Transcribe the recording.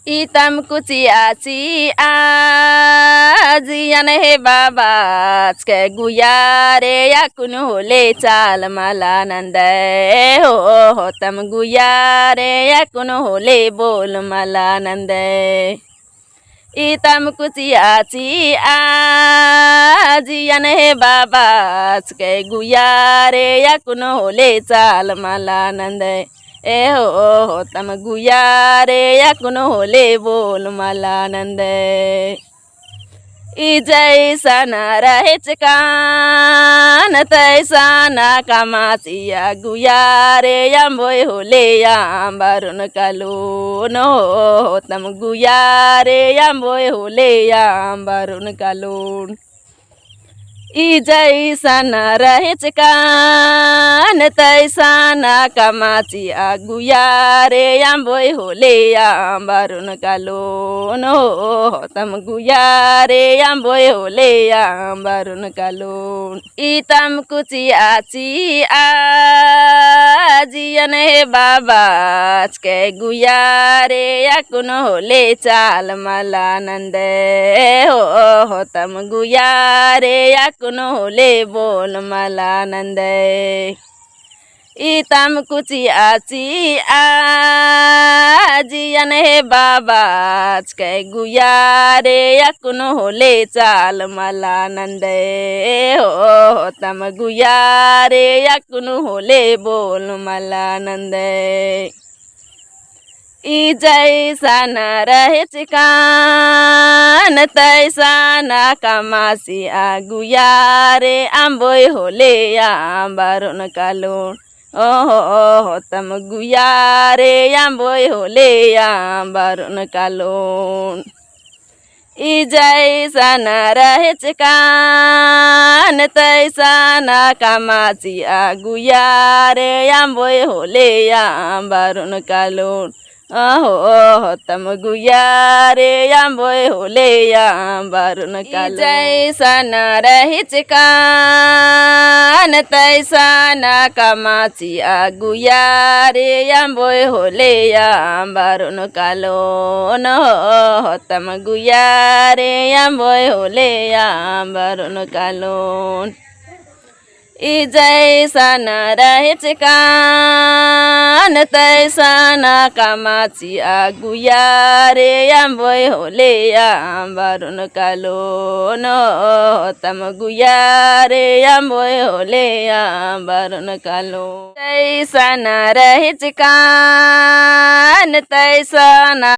Itam kuciaci ajian he babas ke guyare yakunu le chal malanande ho tam guyare yakunu le bol malanande. Itam kuciaci ajian he babas ke guyare yakunu le chal malanande. हो तम गुयारे या कुन होले बोल मालानंदे ई जैसा न रहेच कान तैसा न कामाचिया गुयारे या बोय होले या बारुन कालून हो तम गुयारे या बोय होले या बारुन कालून ई जैसा न रहेच कान तैसा न कामाचिया गुयारे बोय होले बारुन कालून हो तम गुयारे बोय होले बारुन कालून ई तम कुचियाची आजियन हे बाबाच के गुयारे कुन होले चाल मालानंदे हो तम गुयारे कुन होले बोल मालानंदे इतम कुचियाची आजियन हे बाबाच के गुयारे कुन होले चाल मालानंदे हो तम गुयारे कुन होले बोल मालानंदे ई जैसा न रहेच कान तैसा न कामाचिया गुयारे बोय होले बारुन कालून ओहो तम गुयारे बोय होले बारुन कालून ई जैसा न रहेच कान तैसा न कामाचिया गुयारे बोय होले बारुन कालून ओहो तम गुयारे बोय होले बारुन कालून जैसा न रहेच कान तैसा न कामाचिया गुयारे बोय होले बारुन कालून हो तम गुयारे बोय होले बारुन कालून ई जैसा न रहेच कान तैसा न कामाचिया गुयारे बोय होले बारुन कालून हो तम गुयारे बोय होले बारुन कालून जैसा न रहेच कान तैसा न